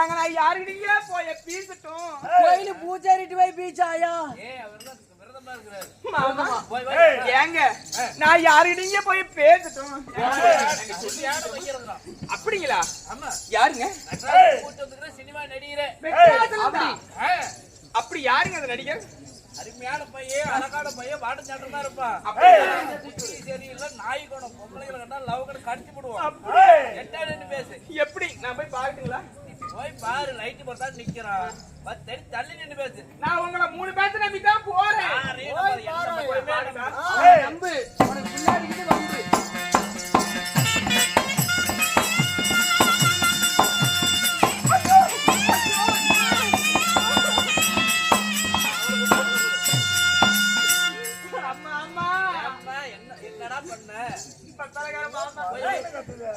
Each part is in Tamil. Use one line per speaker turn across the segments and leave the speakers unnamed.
ஏங்க நான் யாருக்கிட்டயே போய் பீசட்டும்
கோயில பூஜாரிட்டு போய் பீச்சாயா
ஏங்க நான் யாருக்கிட்டயே போய் பேசட்டும் அப்படிங்களா யாருங்க
சினிமா நடிகர்
அப்படி யாருங்க அந்த நடிகர்
அருமையான பையன் அழகான பையன் வாட்ட சாட்டமா இருப்பான் சரியில்லை நாய் குணம் பொம்பளைகளை கண்டா லவ் கண்டு கடிச்சு போடுவோம் என்ன பேசு
எப்படி நான் போய் பாருங்களா
போய் பாரு லைட் போட்டா நிக்கிறான் தள்ளி நின்று பேசு
நான் உங்களை 3 பேர்த்த நம்பி தான் போறேன்
நம்பு உனக்கு பின்னாடி வந்து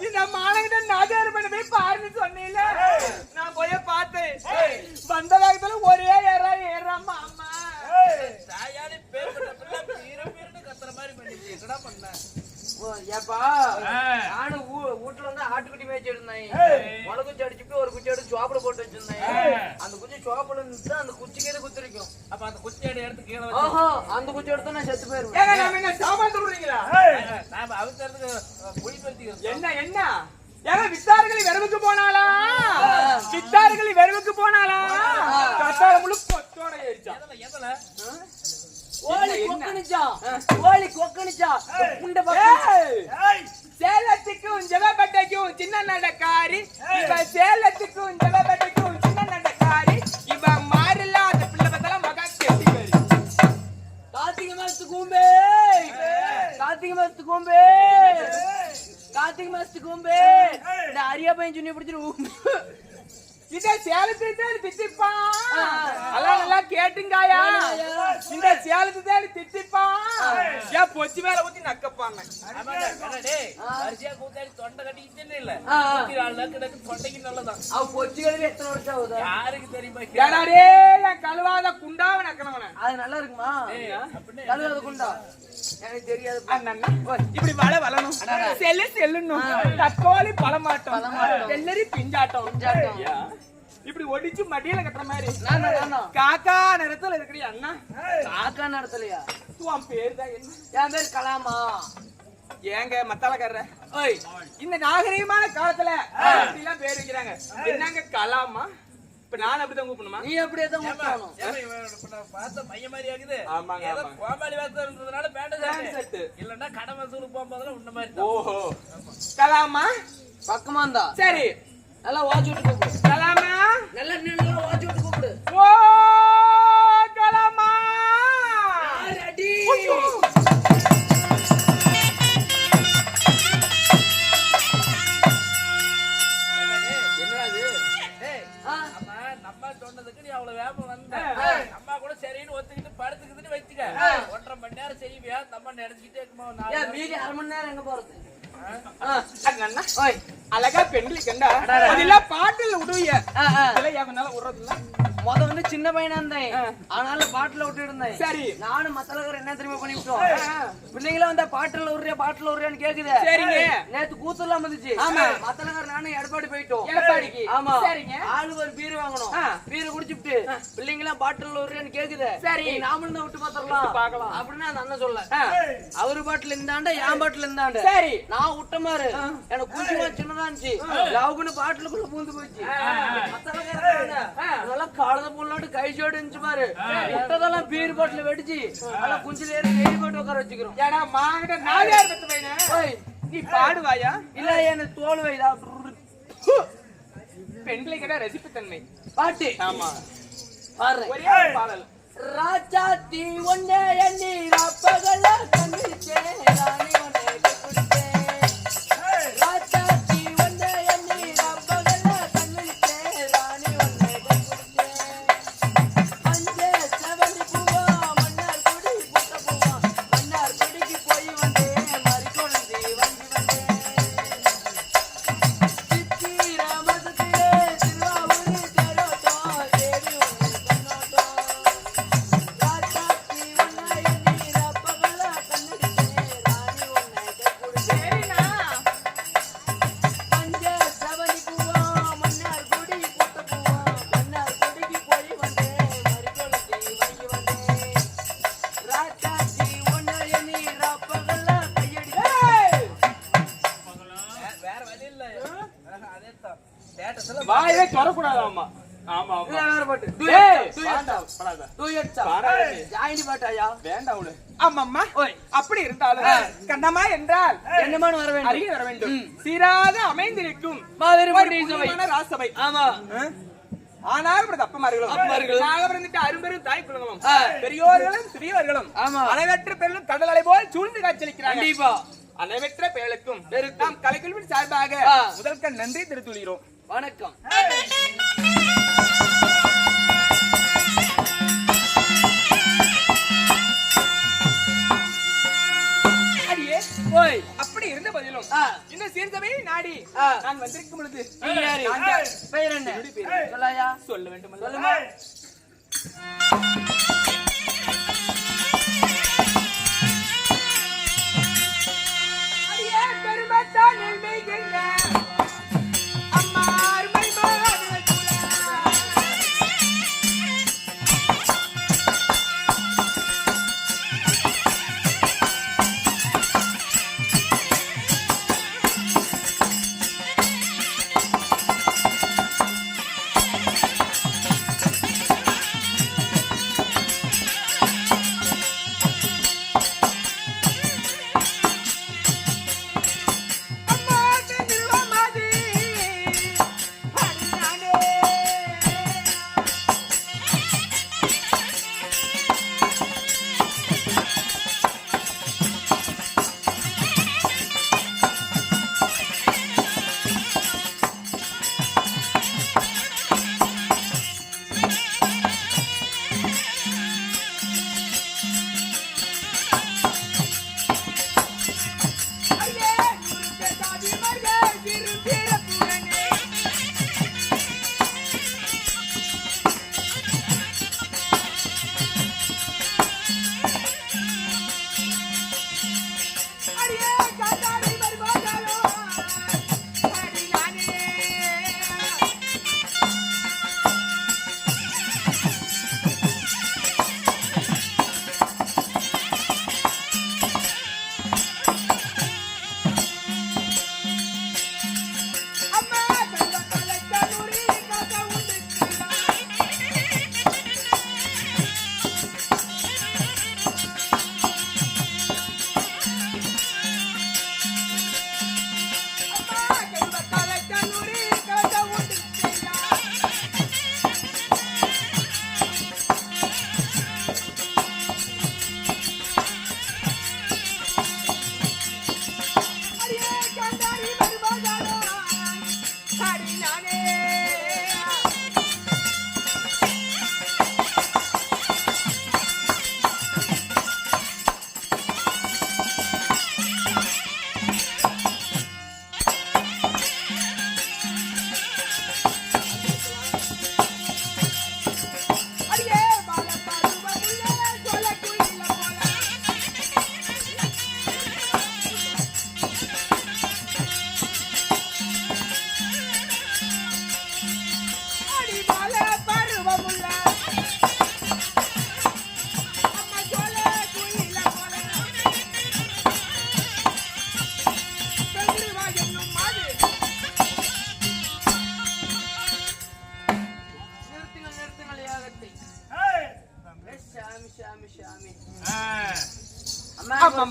இந்த மானகிட்ட நாஜாரு பண்ண போய் பாருன்னு சொன்னீங்க நான் போய் பார்த்தேன் வந்த வேகத்துல ஒரே ஏறாமா அம்மா
தாயாடி பேர் கத்துற மாதிரி பண்ணிட்டு என்னடா பண்ண
ஏப்பா நானும் வீட்டுல வந்து ஆட்டுக்குட்டி மேய்ச்சி இருந்தேன் முளை குச்சி அடிச்சுட்டு ஒரு குச்சி எடுத்து சோப்பல போட்டு வச்சிருந்தேன் அந்த குச்சி சோப்பல இருந்து அந்த குச்சிக்கே குத்திருக்கும்
அப்ப அந்த குச்சி எடுத்து கீழே
அந்த குச்சி எடுத்து நான் செத்து போயிருவேன்
சாமான் சொல்றீங்களா
நாம அவசரத்துக்கு குழி பறிச்சு
என்ன ஏங்க வித்தார்களி வெறுவுக்கு போனாலா வித்தார்களி வெறுவுக்கு போனாலா கட்டார முழு கொத்தோட ஏறிச்சா
எதுல
கோழி கொக்கணிச்சா உண்ட
சேலத்துக்கும் ஜெவபட்டைக்கும் சின்ன நடக்காரி இவ சேலத்துக்கும் ஜெவபட்டைக்கும் சின்ன நடக்காரி இவ மாறல அந்த பிள்ளை பத்தல மகா கேட்டி வரி
கார்த்திகை மாசத்து கூம்பே கார்த்திகை மாசத்து கூம்பே கார்த்திகை மாசத்து கூம்பே இந்த அரியா பையன் சுண்ணி பிடிச்சிரு
இத சேலத்தை தான் திட்டிப்பா எல்லாம் நல்லா கேட்டுங்காயா இந்த சேலத்தை தான் திட்டிப்பா ஏன் பொச்சி மேல ஊத்தி நக்கப்பாங்க
வரிசையா கூத்தாடி தொண்டை கட்டிக்கிட்டே இல்ல தொண்டைக்கு நல்லதான்
அவ பொச்சி கழுவி எத்தனை வருஷம் ஆகுது
யாருக்கு தெரியுமா
ஏடாடே என் கழுவாத குண்டாவை நக்கனவன
அது நல்லா இருக்குமா கழுவாத குண்டா எனக்கு தெரியாது
இப்படி வளரணும் செல்லுணும் தக்கோலி பழமாட்டம் வெள்ளரி பிஞ்சாட்டம் இப்படி ஒடிச்சு மடியில கட்டுற மாதிரி காக்கா நேரத்துல இருக்கிற அண்ணா
காக்கா நடத்தலையா
உன் பேரு தான் என்ன
என் பேர் கலாமா
ஏங்க மத்தாலக்காரர இந்த நாகரீகமான காலத்துல எல்லாம் பேர் வைக்கிறாங்க என்னங்க கலாமா இப்ப நான் அப்படிதான் கூப்பிடணுமா
நீ அப்படியே தான் கூப்பிடணும்
பார்த்த பையன் மாதிரி ஆகுது
ஆமாங்க
கோமாளி வேஷம் இருந்ததுனால பேண்ட் ஷர்ட் இல்லன்னா கடை வசூலுக்கு போகும்போதெல்லாம் உன்ன மாதிரி
ஓஹோ கலாமா
பக்கமா இருந்தா
சரி
நல்லா வாட்ச் விட்டு கூப்பிடு
கலாமா
நல்லா வாட்ச் விட்டு கூப்பிடு
ஓ கலாமா
ரெடி
நம்ம சொன்னதுக்கு நீ அவ்வளவு வேகம் வந்த அம்மா கூட சரின்னு ஒத்துக்கிட்டு படுத்துக்கிட்டு வச்சுக்க 1.5 மணி நேரம் செய்வியா நம்ம நினைச்சுக்கிட்டே இருக்குமா
மீதி 1/2 மணி நேரம் எங்க போறது
அழகா பெண்களை கண்டா அதெல்லாம் பாட்டுல விடுவிய விடுறதுல
முத வந்து சின்ன பையனா இருந்தேன் அதனால பாட்டுல விட்டு இருந்தேன்
சரி
நானும் மத்தலகர் என்ன தெரியுமா பண்ணிவிட்டோம் பிள்ளைங்களும் வந்தா பாட்டுல விடுறியான்னு கேக்குது
சரிங்க
நேத்து கூத்துலாம் வந்துச்சு மத்தலகர் நானும் எடப்பாடி போயிட்டோம்
எடப்பாடிக்கு
ஆமா
சரிங்க
ஆளு ஒரு பீர் வாங்கணும் பீர் குடிச்சுட்டு பிள்ளைங்களாம் பாட்டுல விடுறியான்னு கேக்குது
சரி
நாமளும் தான் விட்டு பாத்துரலாம் அப்படின்னு அந்த அண்ணன் சொல்ல அவரு பாட்டுல இருந்தாண்ட என் பாட்டுல இருந்தாண்ட
சரி
நான் விட்ட மாதிரி எனக்கு குஞ்சுமா சின்னதா இருந்துச்சு லவ்னு பாட்டுல பூந்து போச்சு நல்லா காலத போட்டு கைச்சோடு இருந்துச்சு பாரு விட்டதெல்லாம் பீர் பாட்டுல வெடிச்சு நல்லா குஞ்சில ஏறி வெடி போட்டு உட்கார வச்சுக்கிறோம்
ஏடா மாங்கிட்ட நாயார் பத்து பையனே நீ பாடுவாயா
இல்ல எனக்கு தோல் வைதா
பெண்களை கிட்ட ரசிப்புத்தன்மை
பாட்டு
ஆமா
பாரு
ஒரே பாடல்
ராஜா தீ ஒன்னே எண்ணி ராப்பகல கண்ணிச்சே ராணி ஒன்னே குடிச்சே ராஜா தீ ஒன்னே எண்ணி ராப்பகல கண்ணிச்சே ராணி ஒன்னே குடிச்சே அஞ்சே செவந்தி பூவா மன்னார் குடி புத்த பூவா மன்னார் குடிக்கு போய் வந்தே மறி கொழுந்தி வந்தே சித்திர மதுதிலே திருவாவூர் தேரோட்டோ தேவி ஒன்னே கண்ணோட்டோ ராஜா தீ ஒன்னே எண்ணி ராப்பகல கண்ணிச்சே ராணி
ஆமா
இது வேற பாட்டு
ஏய்,
டூயட்
பாடாத.
டூயட்
பாடாத.
ஜாயிண்ட் பாட்டாயா
வேண்டாம் உனக்கு. ஆமாம்மா. அப்படி இருந்தாலும் கண்ணம்மா என்றால்
என்னமான்னு வர வேண்டும்
அருகே வர வேண்டும். சீராக அமைந்திருக்கும்
மாபெரும்
ஒரு
புண்ணிய சபை.
புண்ணியமான ராசபை.
ஆமா
ஆனால் இப்படி அப்பமார்களும்
அப்பமார்களும்
நாகபிரந்திட்டு அரும்பெரும் தாய் குலங்களும் பெரியோர்களும் சிறியவர்களும்
ஆமா
அனைவற்ற பேர்களும் கடல் அலை போல் சூழ்ந்து காட்சியளிக்கிறாங்க.
கண்டிப்பா
அனைவற்ற பேர்களுக்கும் நாம் கலைக்குழுவின் சார்பாக முதல்கண் நன்றி தெரிவித்துள்ளோம்.
வணக்கம்.
அடியே
ஓய்
அப்படி இருந்த பதிலும் இந்த சீர்சபையை நாடி நான் வந்திருக்கும் பொழுது
பெயர் என்ன சொல்லாயா
சொல்ல வேண்டும்.
சொல்லுமா
அடியே பெருமத்தான் நெல்மைகின்ற அம்மா அருமை மகனே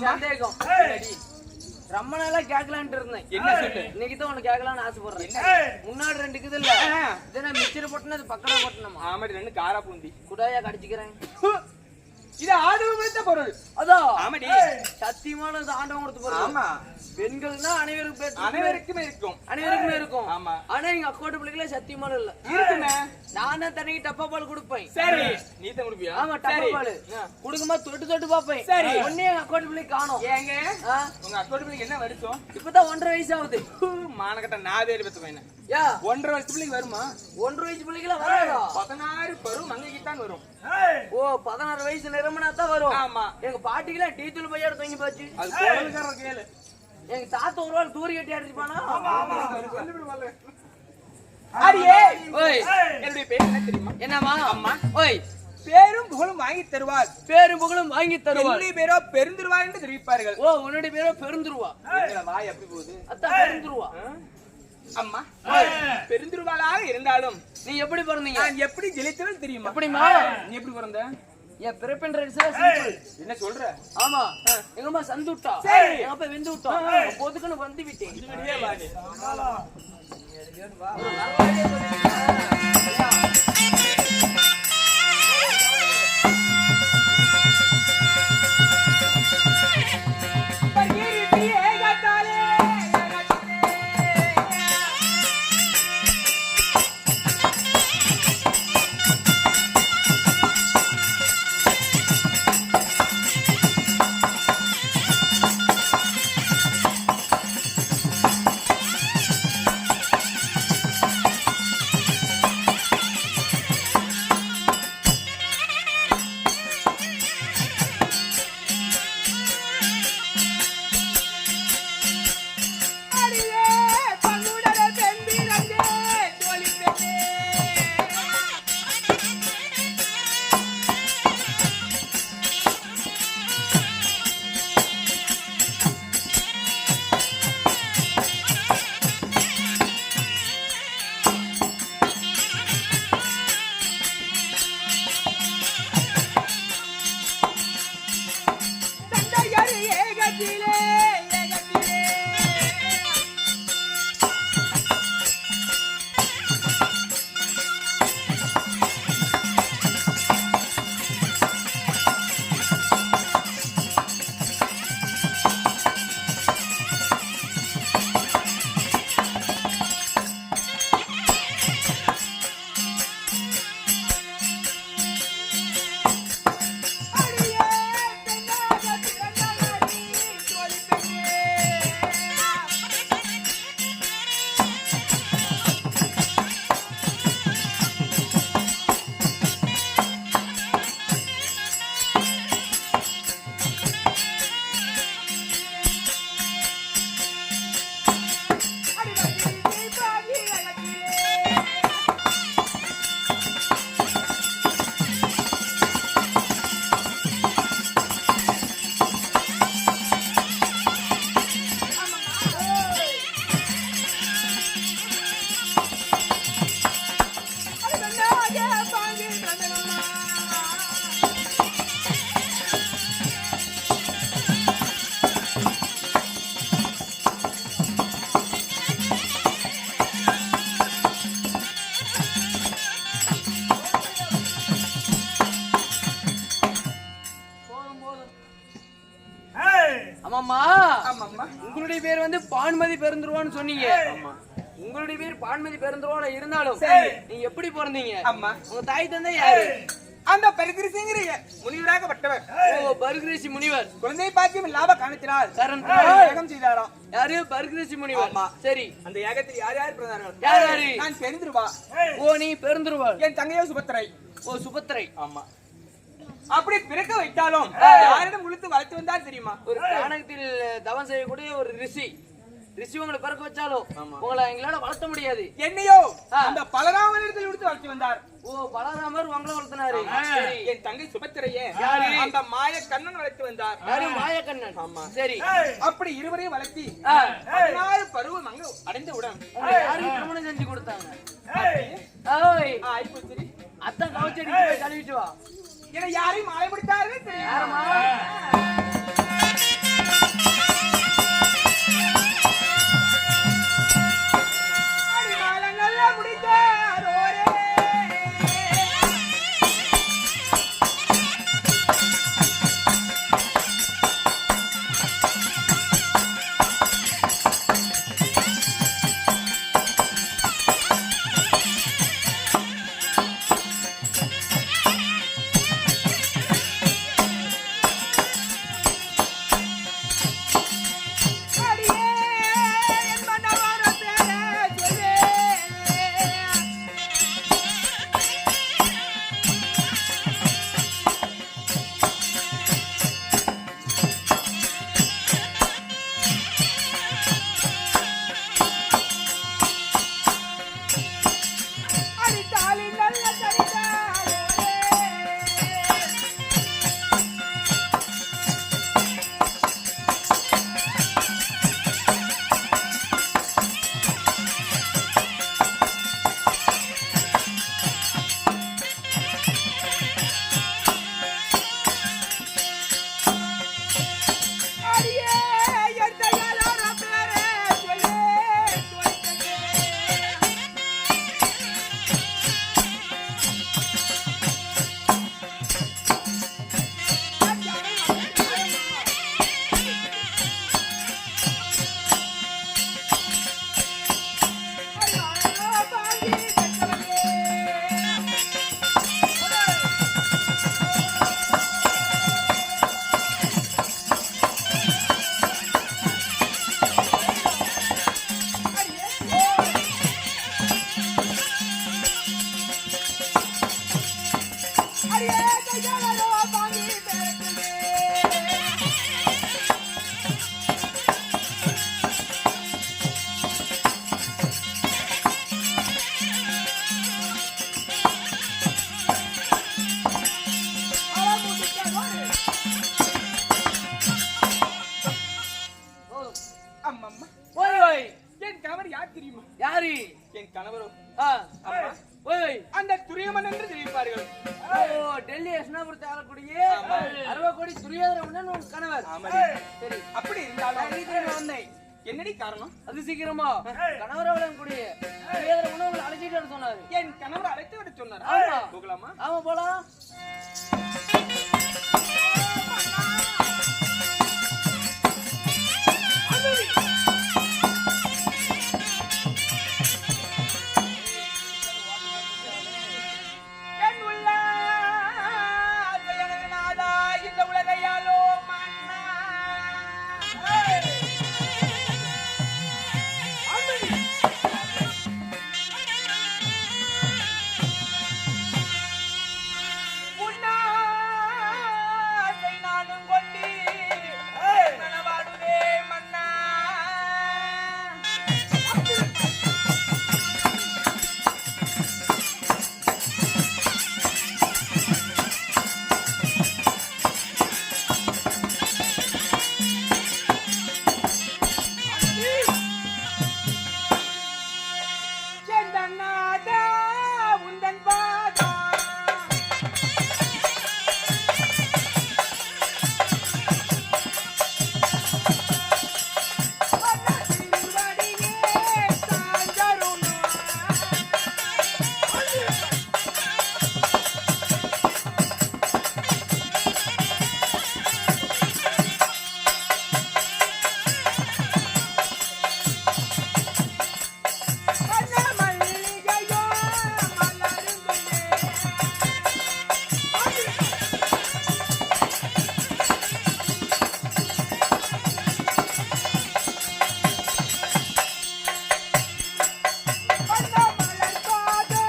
சந்தேகம் ரொம்ப நாளா கேட்கலான்ட்டு இருந்தேன்.
என்ன சொல்லு?
இன்னைக்கு தான் உனக்கு கேட்கலான்னு ஆசைப்படுறேன். முன்னாடி 2 இருக்குது இல்ல, இதை மிச்சர் போட்டுனா அது பக்கடா போட்டணுமா?
ஆமாடி 2 காரா பூந்தி
குடாயா கடிச்சுக்கிறேன்.
இது ஆடவங்களுக்கு பொருள்.
அதான்
ஆமாடி
சத்தியமான ஆண்டவன் கொடுத்த பொருள்.
ஆமா
பெண்கள்னா
அனைவருக்குமே இருக்கும்.
அனைவருக்குமே இருக்கும்.
ஆமா
ஆனா எங்க அக்கோட்டு பிள்ளைகளே சத்தியமான இல்ல
இருக்குமே.
நான் தான் தனிக்கு டப்பா பால் கொடுப்பேன்.
சரி நீ தான் குடுப்பியா?
ஆமா டப்பா பால் குடுக்குமா தொட்டு தொட்டு பாப்பேன்.
சரி
ஒண்ணே எங்க அக்கோட்டு பிள்ளை காணோம்.
ஏங்க உங்க அக்கோட்டு பிள்ளைக்கு என்ன வருஷம்?
இப்பதான் 1.5 வயசு ஆகுது.
மானகட்ட நாதேரி பத்து பையன்.
யா
1.5 வயசு பிள்ளைக்கு வருமா?
1.5 வயசு பிள்ளைகள வராதா?
16 பரு மங்கைக்கு தான் வரும்.
ஓ 16 வயசு நிரம்பனா தான் வரும்.
ஆமா
எங்க பாட்டிகள டீத்தூள் பையோட தூங்கி போச்சு.
அது கோலக்கார கேளு.
எங்க தாத்தா ஒரு வாரம் தூரி கட்டி அடிச்சுப்பானா?
அரியே
ஓய்
என்னுடைய பேர் என்ன தெரியுமா?
என்னம்மா?
அம்மா
ஓய்
பேரும் புகழும் வாங்கி தருவார்.
பேரும் புகழும் வாங்கி தருவார்.
என்னுடைய பேரோ பெருந்துருவா என்று தெரிவிப்பார்கள்.
ஓ உன்னுடைய பேரோ பெருந்துருவா.
வாய் எப்படி போகுது?
அதான் பெருந்துருவா.
அம்மா பெருந்துருவாளாக இருந்தாலும்
நீ எப்படி பிறந்தீங்க?
நான் எப்படி ஜெயித்தவள் தெரியுமா?
எப்படிமா?
நீ எப்படி பிறந்த?
என் பிறப்பின் சிம்பிள்.
என்ன சொல்ற?
ஆமா, எங்க அம்மா சந்து விட்டா,
சரி.
எங்க அப்பா வெந்து விட்டா, பொதுக்குன்னு வந்து விட்டேன்.
வெளியே வா நீ.
ஆமாம்மா,
ஆமாம்மா.
உங்களுடைய பேர் வந்து பான்மதி பெருந்துருவான்னு சொன்னீங்க. உங்களுடைய பேர் பான்மதி பெருந்துருவான இருந்தாலும்
சரி.
நீங்க எப்படி பிறந்தீங்க?
அம்மா,
உங்க தாய் தந்தை யாரு?
அந்த பரிகிரிசிங்கிற முனிவராகப்பட்டவர்
ஓ, பர்கிரிசி முனிவர்.
குழந்தை பாக்கியம் இல்லாம காணித்தினால்
சரண்
யாகம் செய்தாராம்.
யாரு? பர்கிரிசி முனிவர்.
ஆமா.
சரி,
அந்த யாகத்தில் யார் யார் பிறந்தார்கள்?
யார் யாரு?
நான் பெருந்துருவா,
ஓ, நீ பெருந்துருவாள்.
என் தங்கையோ சுபத்திரை.
ஓ, சுபத்திரை.
ஆமா. அப்படி பிறக்க வைத்தாலும் யாரிடம் உழுத்து வளர்த்து வந்தால் தெரியுமா?
ஒரு கானகத்தில் தவம் செய்யக்கூடிய ஒரு ரிஷி உங்களை பிறக்க வச்சாலும் உங்களை எங்களால வளர்த்த முடியாது.
என்னையோ அந்த பலராமனிடத்தில் உழுத்து வளர்த்து வந்தார்.
ஓ, பலராமர் உங்களை வளர்த்தினாரு. சரி.
என் தங்கை சுபத்திரையே
யாரு?
அந்த மாய கண்ணன் வளர்த்து வந்தார்.
யாரு? மாயக்கண்ணன்.
ஆமா.
சரி.
அப்படி இருவரையும் வளர்த்தி 16 பருவம் அங்கு அடைந்தவுடன்
உங்களை யாருக்கு திருமணம் செஞ்சு கொடுத்தாங்க? ஓய்,
ஆயிப்போச்சு.
அத்தான் கவச்சடி போய் கழுவிட்டு வா.
என யாரையும் மாலை முடித்தாரு தெரியுமா?
யாரம்மா?
நல்லா முடித்தாரோரே. அடியே கையாலோ வாங்கி பேசுதே அம்மம்மா
ஓய் ஓய்
என் கணவர் யார் தெரியுமா?
யாரு?
என் கணவரோ
அம்மா ஓய்
அந்த துரியமன் என்று தெரிவிப்பார்கள்.
ஓ டெல்லி எஸ்னாபுரத்தை ஆளக்கூடிய 60 கோடி துரியோதரன் உன் கணவர்.
சரி அப்படி இருந்தாலும்
வந்தேன்.
என்னடி காரணம்?
அது சீக்கிரமா கணவர் அவளும் கூடிய துரியோதரன் உங்களை அழைச்சிட்டு வர சொன்னாரு.
என் கணவர் அழைத்து விட சொன்னார்.
ஆமா.
போகலாமா?
ஆமா போலாம்.
என் உள்ள எனக்கு நாதா இந்த உலகையாலோ மன்னா உன்னாசை நானும் கொண்டி மனவாடுதே மன்னா செந்தநாதா உந்தன் பாதா திருவடியே சாஞ்சருணா கண்ண மல்லிகையோ மலருங்குமே கண்ண மலர் பாதா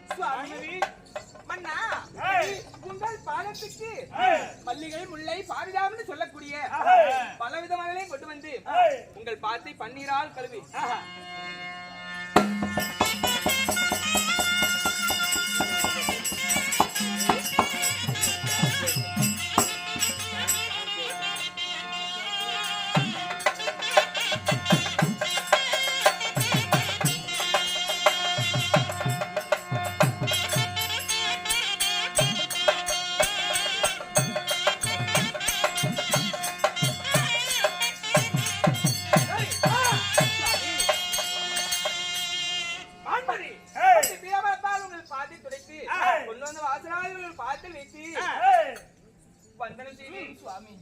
சுவாமி மன்னா உங்கள் பாதத்துக்கு மல்லிகை முல்லை பாரிஜாதம்னு சொல்லக்கூடிய பலவித மலரையும் கொண்டு வந்து உங்கள் பாதத்தை பன்னீரால் கழுவி மான்மதி பட்டு பீடமரத்தால் உங்கள் பாதத்தை துடைத்து கொண்டு வந்த வாசனாவில் உங்கள் பாதத்தில் வைத்து வந்தனம் செய்தேன் சுவாமி.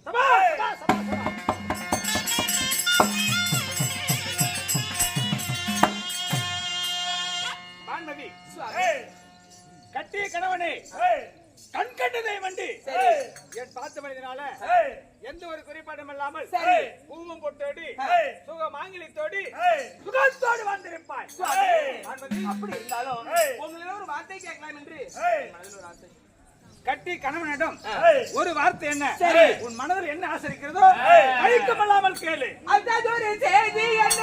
மான்மதி சுவாமி கட்டிய கணவனே கண் கண்டதை வண்டி என் பார்த்த மனிதனால எந்த ஒரு குறைபாடும் இல்லாமல் பூவும் பொட்டோடி சுக மாங்கிலத்தோடி சுகத்தோடு வந்திருப்பாய். அப்படி இருந்தாலும் உங்களை ஒரு வார்த்தை கேட்கலாம் என்று மனதில் ஒரு ஆசை. கட்டி கணவனிடம் ஒரு வார்த்தை என்ன உன் மனதில் என்ன ஆசை இருக்கிறதோ அழிக்கமில்லாமல் கேளு. அதாவது ஒரு செய்தி என்ன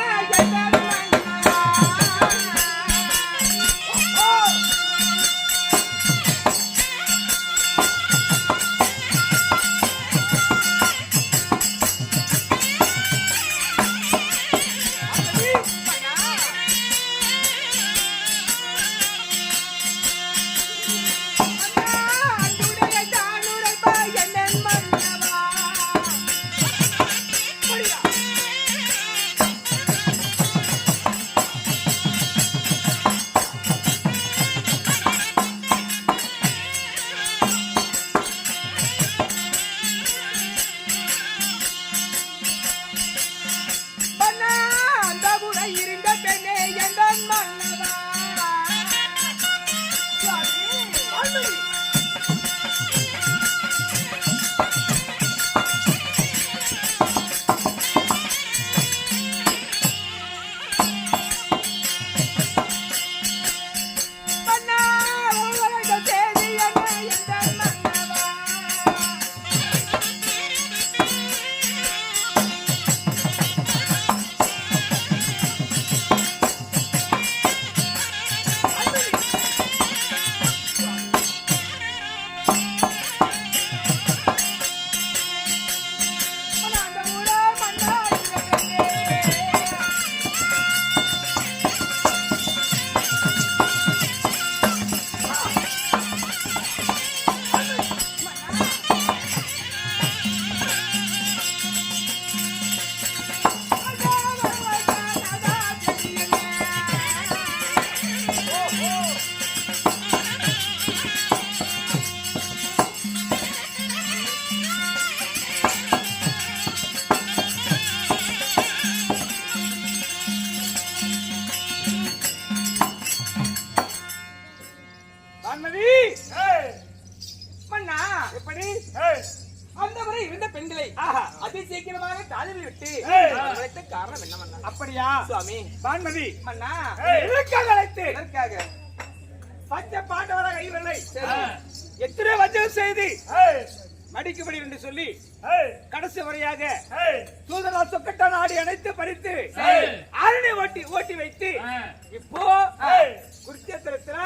அன்புடைய தானுரைப்பா என்னன் மன்னவா
அந்த முறை இருந்த பெண்களை
ஆஹா.
அதி சீக்கிரமாக காதலில் விட்டு அழைத்த காரணம் என்ன மன்னா?
அப்படியா
சுவாமி
வான்மதி
மன்னா
எதற்காக அழைத்து
எதற்காக?
பஞ்ச பாண்டவர கைவர்களை
சரி.
எத்தனை வஞ்சம் செய்து மடிக்கும்படி என்று சொல்லி கடைசி வரையாக சூதரா சொக்கட்டான் ஆடி அணைத்து பறித்து ஆரணி ஓட்டி வைத்து இப்போ குருச்சேத்திரத்துல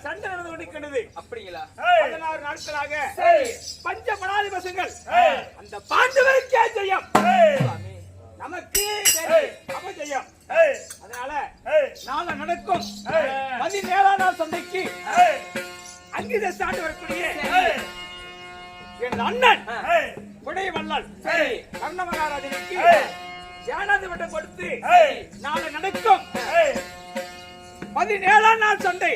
சண்டை நடந்து கொண்டிருக்கிறது.
அப்படிங்களா?
16 நாட்களாக பஞ்ச படாதி பசங்கள் அந்த பாண்டவருக்கே ஜெயம்,
சுவாமி
நமக்கு அபஜெயம். அதனால நாளை நடக்கும் 17ஆம் நாள் சந்தைக்கு அங்கித சாண்டு வரக்கூடிய என் அண்ணன் கொடை வள்ளல் கர்ண மகாராஜனுக்கு ஜானாதி வட்டம் கொடுத்து நாளை நடக்கும் 17ஆம் நாள் சண்டை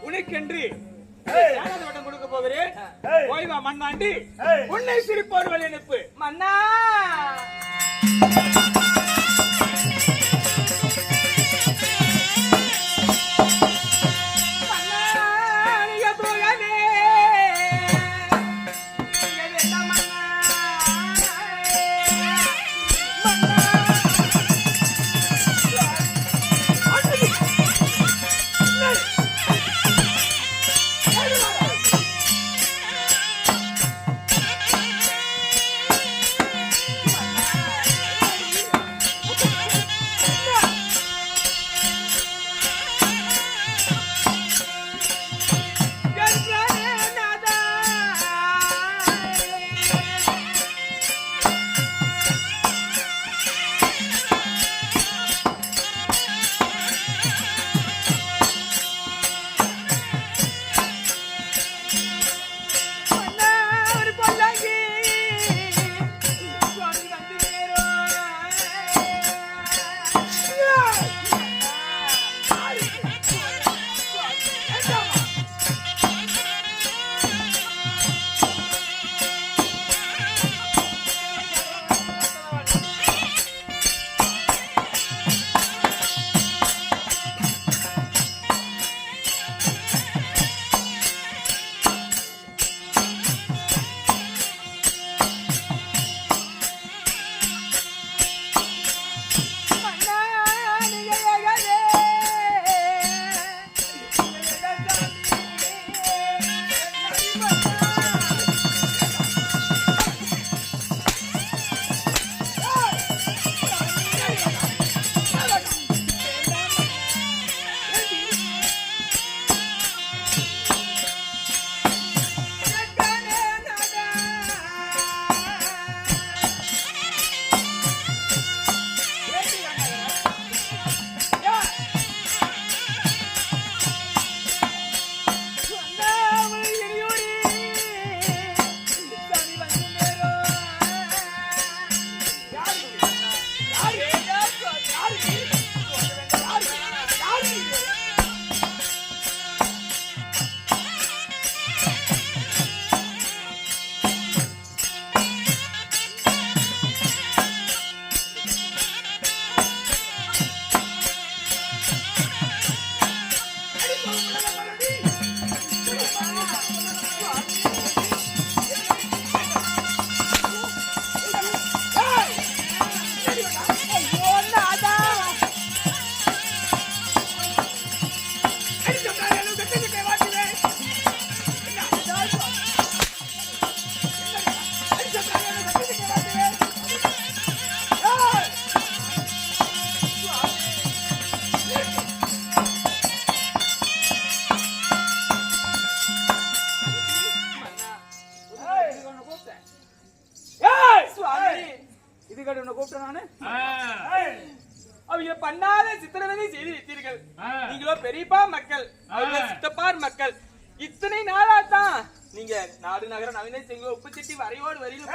உனக்கென்று ஜானாதி வட்டம் கொடுக்க போகிறேன். ஓய்வா மண்ணாண்டி உன்னை சிரிப்போர் வழி அனுப்பு.
மன்னா
உன்னை கூப்பிட்டேன் நானு.
அவங்க பண்ணாத சித்திரவதை செய்து வைத்தீர்கள். நீங்களோ பெரியப்பா மக்கள், அவங்க சித்தப்பார் மக்கள். இத்தனை நாளா தான் நீங்க நாடு நகர நவீன செங்க உப்பு சிட்டி வரையோடு வரியில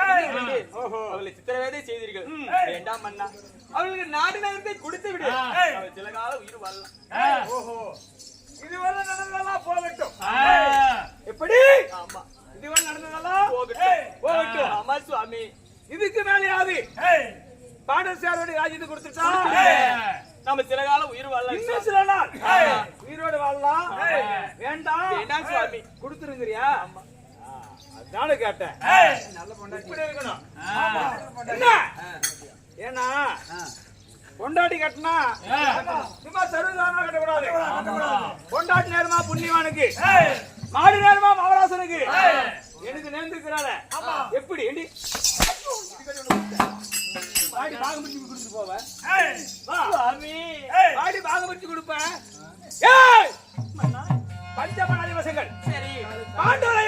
அவளை சித்திரவதை செய்தீர்கள். வேண்டாம் மன்னா, அவளுக்கு நாடு நகரத்தை கொடுத்து விடு. அவள் சில காலம் உயிர் வரலாம்.
ஓஹோ, இதுவரை நடந்ததெல்லாம் போகட்டும். எப்படி?
ஆமா,
இதுவரை நடந்ததெல்லாம்
போகட்டும். ஆமா சுவாமி,
இதுக்கு மேலேயாவது பாண்டவசாரோட ராஜ்யத்தை கொடுத்துட்டா
நம்ம சில காலம் உயிர் வாழலாம்.
இன்னும் சில நாள் உயிரோடு வாழலாம். வேண்டாம்
வேண்டாம் சுவாமி,
கொடுத்துருங்கிறியா?
ஆமா,
அது நானும் கேட்டேன். இப்படி இருக்கணும். என்ன? ஏன்னா பொண்டாட்டி கட்டினா சும்மா சர்வசாதாரணமா கட்டக்கூடாது. பொண்டாட்டி நேரமா புண்ணியவானுக்கு, மாடு நேரமா மகராசனுக்கு, எனக்கு நேர்ந்துக்கிறாள எப்படி ஏண்டி பாடி பாகம் பிடிச்சி கொடுத்து போவேன். பாடி பாகம் பிடிச்சி கொடுப்பேன். பஞ்சமனாதி வசங்கள்
சரி
பாண்டவர்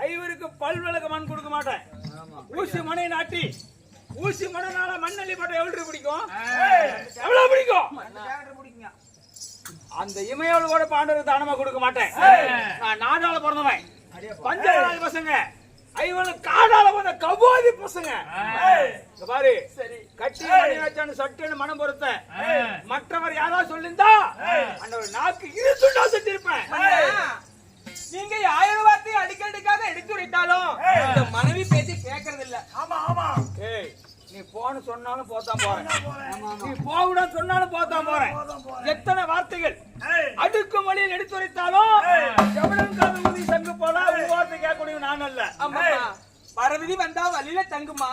ஐவருக்கு பல் விளக்க மண் கொடுக்க மாட்டேன். ஊசி மனை நாட்டி ஊசி மணனால மண்ணள்ளி போட்ட எவ்வளவு பிடிக்கும்? எவ்வளவு பிடிக்கும்? அந்த இமையோடு கூட பாண்டவருக்கு தானமா கொடுக்க மாட்டேன். நான் நாடால பிறந்தவன். பஞ்சமனாதி பசங்க ஐவனு காடால வந்த கபோதி பசங்க பாரு. கட்டி மணி வச்சான்னு சட்டுன்னு மனம் பொறுத்த மற்றவர் யாராவது சொல்லிருந்தா அந்த நாக்கு இருந்துட்டா செஞ்சிருப்பேன்.
நீங்க 1000 வார்த்தை அடிக்கடிக்காக எடுத்து உரைத்தாலும் இந்த மனைவி பேச்சு கேட்கறது இல்ல.
ஏய் நீ போன்னு சொன்னாலும் போத்தான் போறேன், நீ போகணும்னு சொன்னாலும் போத்தான் போறேன். எத்தனை வார்த்தைகள் அடுக்கு மொழியில் எடுத்துரைத்தாலும் எவ்வளவு காதல் ஊதி சங்கு போல ஒரு வார்த்தை கேட்கக்கூடிய நான் அல்ல.
ஆமா பரவிதி வந்தா வழியில தங்குமா,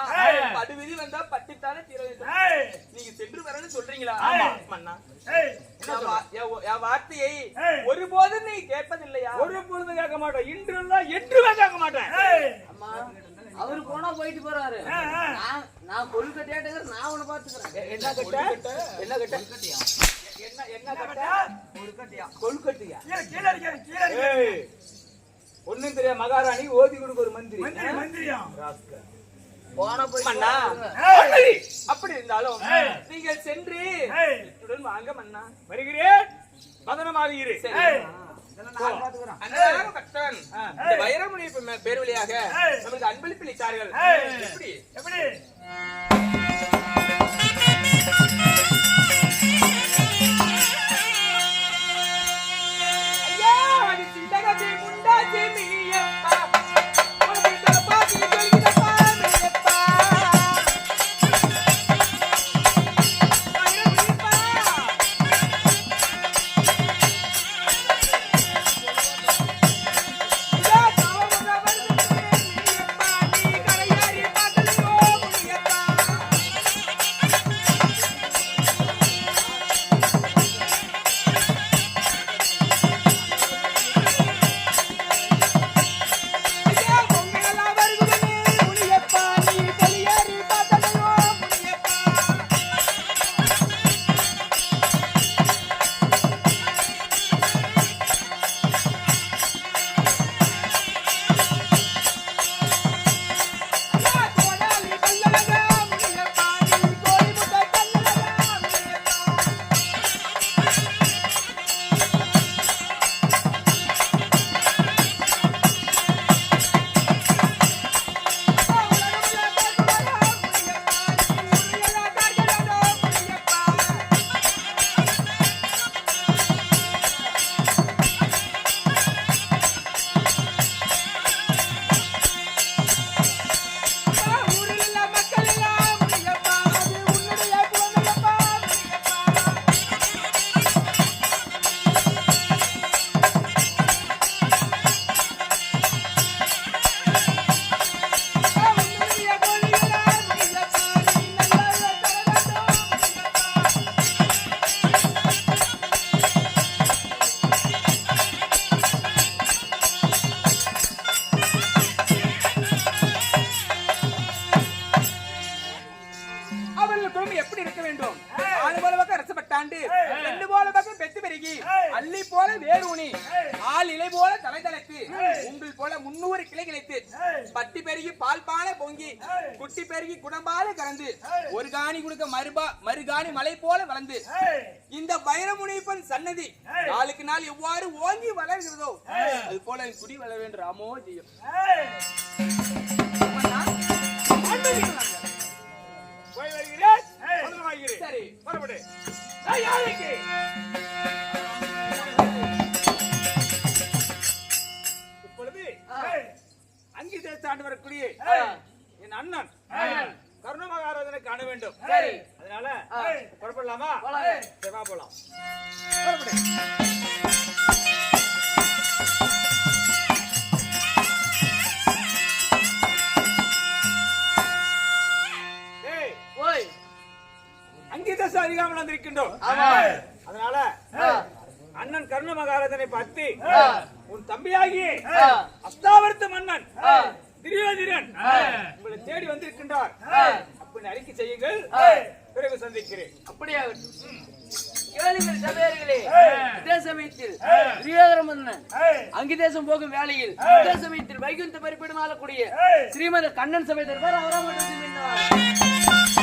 படுவிதி வந்தா பட்டித்தானே தீரவில்லை. நீங்க சென்று வரன்னு சொல்றீங்களா? மன்னா என் வார்த்தையை ஒருபோதும் நீ கேட்பதில்லையா?
ஒரு பொழுது கேட்க மாட்டேன், இன்று இல்ல என்றுமே கேட்க மாட்டேன்.
அம்மா அவரு போனா போயிட்டு போறாரு. நான் கொல்கட்டியாட்டு நான் உன்னை பாத்துக்கிறேன்.
என்ன கட்ட என்ன கட்ட என்ன என்ன கட்ட கொல்கட்டியா? ஒண்ணும் தெரியா மகாராணி ஓதி கொடுக்க ஒரு மந்திரி
போன போய்
மன்னா அப்படி இருந்தாலும் நீங்கள் சென்று இத்துடன் வாங்க மன்னா.
வருகிறேன், பதனமாகிறேன்.
அன்பான பக்தன் இந்த வைரமுனி பேர் வழியாக நமக்கு அன்பளிப்பு அளித்தார்கள். எப்படி
எப்படி
ஐயா அது சிந்தகதி முண்டாஜி மினியப்பா உனக்கு தலபாதி சொல்லிதப்பா மினியப்பா வைரமுனிப்பா இதா தாவமக வருது மினியப்பா நீ கரையாரி பாதலியோ முனியப்பா. ஐயா பொங்கலா வருகுதே முனியப்பா நீ கரையாரி பாதலியோ முனியப்பா. ஐயா கோடாலி கல்லழகா முனியப்பா நீ கோடி முத்த கல்லழகா முனியப்பா. அவர்களுக்கும் எப்படி இருக்க வேண்டும்? ஆளு போல பக்கம் ரசப்பட்டாண்டு ரெண்டு போல பக்கம் பெத்து பெருகி அள்ளி போல வேரூனி ஆள் இலை போல தலை தலைத்து உங்கள் போல 300 கிளை கிளைத்து பட்டி பெருகி பால் பானை பொங்கி குட்டி பெருகி குடம்பால கறந்து ஒரு காணி கொடுக்க மறுகாணி மலை போல வளர்ந்து இந்த வைரமுனிப்பன் சன்னதி நாளுக்கு நாள் எவ்வாறு ஓங்கி வளர்கிறதோ அது போல என் குடி வளர வேண்டும் ராமோ ஜெயம்.
போய் வருகிறேன், பதனமாகிறேன்.
சரி
புறப்படு. ஏய், யாருக்கு? இப்பொழுது அங்கி தேசாண்டு வரக்கூடிய என் அண்ணன் கருணமகாராஜனை காண வேண்டும்.
சரி.
அதனால புறப்படலாமா?
போலாம்.
சரி, வா போலாம். புறப்படு. சக்கரவர்த்தி உன் தம்பியாகி அஸ்தாவரத்து மன்னன் துரியோதனன் உங்களை தேடி வந்திருக்கின்றார் அப்படின்னு அறிக்கை செய்யுங்கள். பிறகு சந்திக்கிறேன்.
அப்படியாகட்டும். கேளுங்கள் சபையர்களே. இதே சமயத்தில் துரியோதன மன்னன் அங்கி தேசம் போகும் வேளையில் இதே சமயத்தில் வைகுந்த பரிபீடம் ஆளக்கூடிய ஸ்ரீமத கண்ணன் சபை தருவார். அவரா மட்டும்